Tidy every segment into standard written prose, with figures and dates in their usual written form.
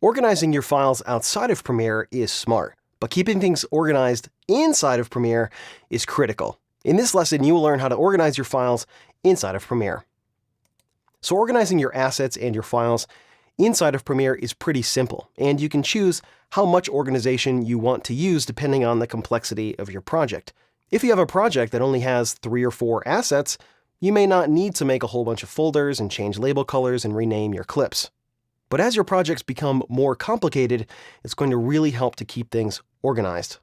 Organizing your files outside of Premiere is smart, but keeping things organized inside of Premiere is critical. In this lesson, you will learn how to organize your files inside of Premiere. So organizing your assets and your files inside of Premiere is pretty simple, and you can choose how much organization you want to use depending on the complexity of your project. If you have a project that only has 3 or 4 assets, you may not need to make a whole bunch of folders and change label colors and rename your clips. But as your projects become more complicated, it's going to really help to keep things organized.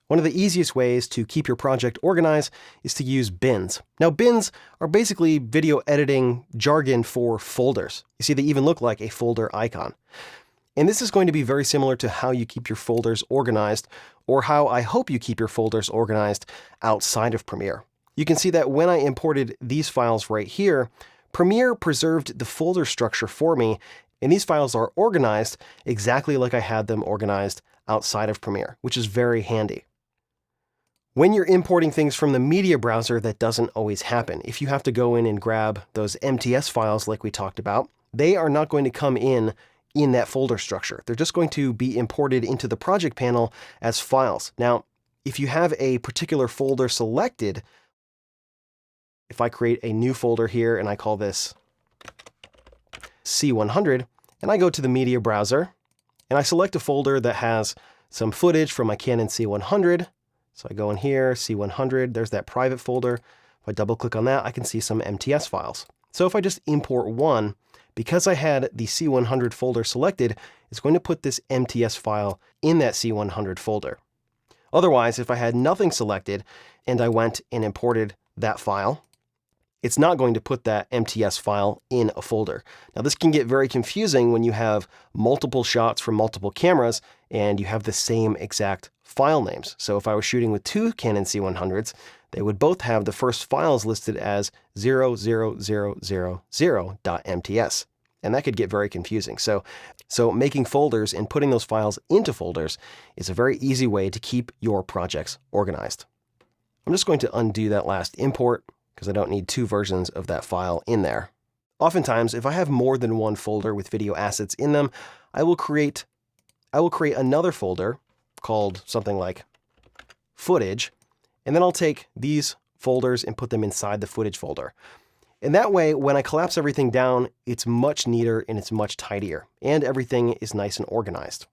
One of the easiest ways to keep your project organized is to use bins. Now, bins are basically video editing jargon for folders. You see, they even look like a folder icon. And this is going to be very similar to how you keep your folders organized, or how I hope you keep your folders organized outside of Premiere. You can see that when I imported these files right here, Premiere preserved the folder structure for me, and these files are organized exactly like I had them organized outside of Premiere, which is very handy. When you're importing things from the media browser, that doesn't always happen. If you have to go in and grab those MTS files like we talked about, they are not going to come in that folder structure. They're just going to be imported into the project panel as files. Now, if you have a particular folder selected, if I create a new folder here and I call this C100, and I go to the media browser, and I select a folder that has some footage from my Canon C100, so I go in here, C100, there's that private folder. If I double click on that, I can see some MTS files. So if I just import one, because I had the C100 folder selected, it's going to put this MTS file in that C100 folder. Otherwise, if I had nothing selected and I went and imported that file, it's not going to put that MTS file in a folder. Now, this can get very confusing when you have multiple shots from multiple cameras and you have the same exact file names. So if I was shooting with 2 Canon C100s, they would both have the first files listed as 00000.mts. And that could get very confusing. So making folders and putting those files into folders is a very easy way to keep your projects organized. I'm just going to undo that last import because I don't need 2 versions of that file in there. Oftentimes, if I have more than one folder with video assets in them, I will create another folder called something like footage, and then I'll take these folders and put them inside the footage folder. And that way, when I collapse everything down, it's much neater and it's much tidier, and everything is nice and organized.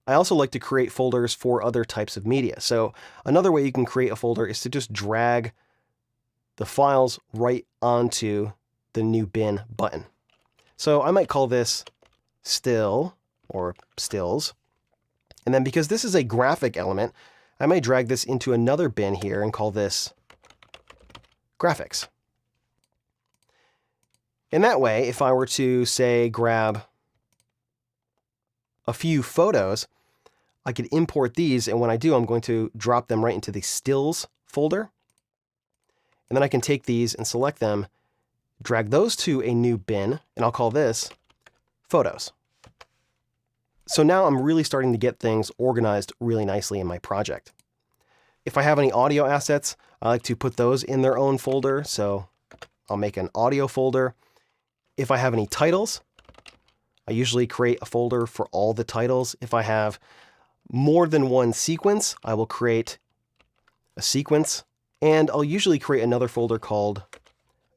I also like to create folders for other types of media. So another way you can create a folder is to just drag the files right onto the new bin button. So I might call this still or stills. And then because this is a graphic element, I might drag this into another bin here and call this graphics. And that way, if I were to, say, grab a few photos, I could import these, and when I do, I'm going to drop them right into the stills folder. And then I can take these and select them, drag those to a new bin, and I'll call this photos. So now I'm really starting to get things organized really nicely in my project. If I have any audio assets, I like to put those in their own folder. So I'll make an audio folder. If I have any titles, I usually create a folder for all the titles. If I have more than one sequence, I will create a sequence. And I'll usually create another folder called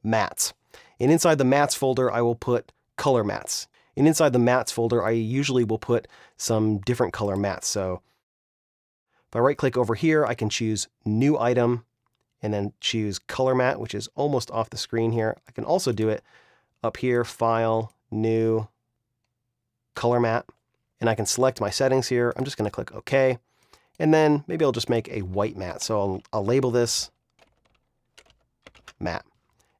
mats. And inside the mats folder, I will put color mats. And inside the mats folder, I usually will put some different color mats. So if I right click over here, I can choose new item and then choose color mat, which is almost off the screen here. I can also do it up here, file, new, color mat. And I can select my settings here. I'm just going to click OK. And then maybe I'll just make a white mat. So I'll label this mat.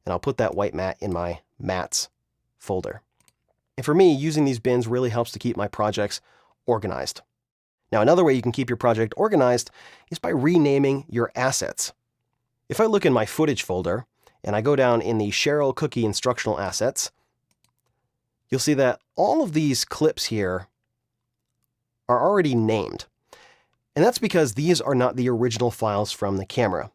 And I'll put that white mat in my mats folder. And for me, using these bins really helps to keep my projects organized. Now, another way you can keep your project organized is by renaming your assets. If I look in my footage folder and I go down in the Cheryl Cookie instructional assets, you'll see that all of these clips here are already named. And that's because these are not the original files from the camera.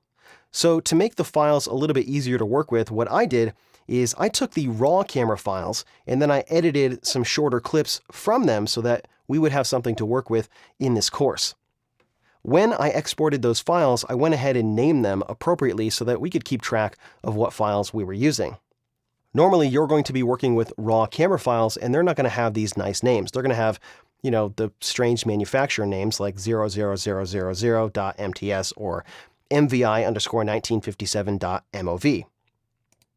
So to make the files a little bit easier to work with, what I did is I took the raw camera files and then I edited some shorter clips from them so that we would have something to work with in this course. When I exported those files, I went ahead and named them appropriately so that we could keep track of what files we were using. Normally, you're going to be working with raw camera files, and they're not going to have these nice names. They're going to have, the strange manufacturer names like 00000.mts or MVI_1957.mov.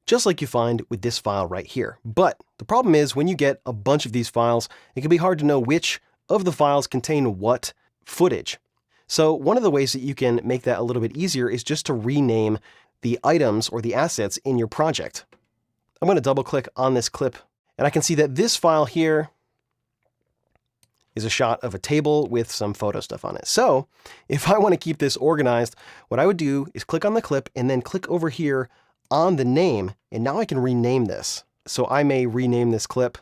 Just like you find with this file right here. But the problem is when you get a bunch of these files, it can be hard to know which of the files contain what footage. So one of the ways that you can make that a little bit easier is just to rename the items or the assets in your project. I'm going to double click on this clip and I can see that this file here is a shot of a table with some photo stuff on it. So if I want to keep this organized, what I would do is click on the clip and then click over here on the name, and now I can rename this. So I may rename this clip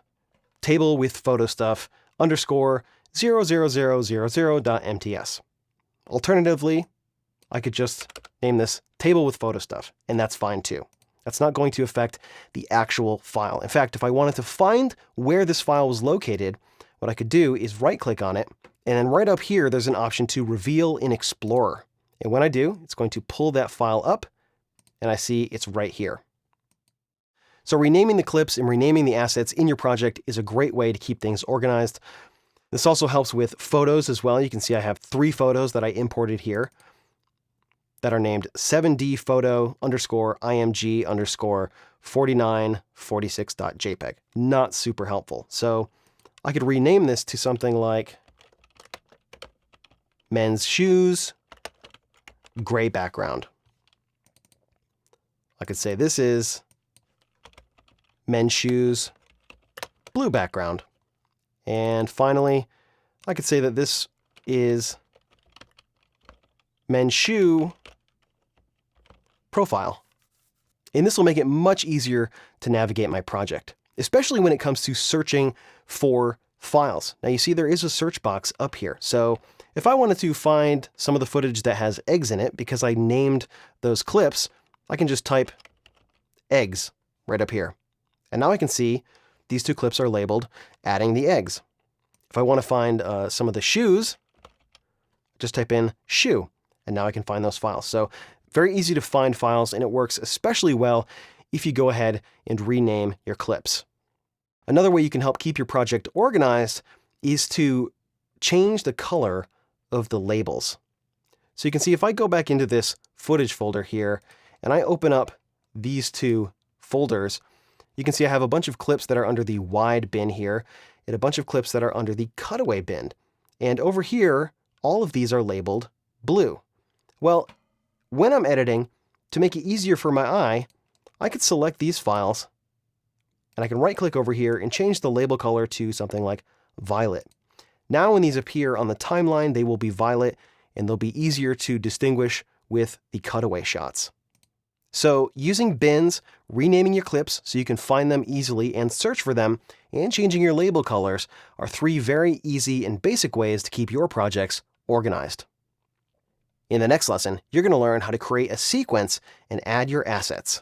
table with photo stuff _00000.mts. Alternatively, I could just name this table with photo stuff, and that's fine too. That's not going to affect the actual file. In fact, if I wanted to find where this file was located, what I could do is right-click on it, and then right up here, there's an option to reveal in Explorer. And when I do, it's going to pull that file up, and I see it's right here. So renaming the clips and renaming the assets in your project is a great way to keep things organized. This also helps with photos as well. You can see I have 3 photos that I imported here that are named 7D photo _img _4946.jpg. Not super helpful. So I could rename this to something like men's shoes, gray background. I could say this is men's shoes, blue background. And finally, I could say that this is men's shoe profile. And this will make it much easier to navigate my project, especially when it comes to searching for files. Now you see there is a search box up here. So if I wanted to find some of the footage that has eggs in it, because I named those clips, I can just type eggs right up here. And now I can see these 2 clips are labeled adding the eggs. If I want to find some of the shoes, just type in shoe, and now I can find those files. So very easy to find files, and it works especially well if you go ahead and rename your clips. Another way you can help keep your project organized is to change the color of the labels. So you can see if I go back into this footage folder here, and I open up these 2 folders, you can see I have a bunch of clips that are under the wide bin here, and a bunch of clips that are under the cutaway bin. And over here, all of these are labeled blue. Well, when I'm editing, to make it easier for my eye, I could select these files, and I can right-click over here and change the label color to something like violet. Now when these appear on the timeline, they will be violet, and they'll be easier to distinguish with the cutaway shots. So using bins, renaming your clips so you can find them easily and search for them, and changing your label colors are 3 very easy and basic ways to keep your projects organized. In the next lesson, you're going to learn how to create a sequence and add your assets.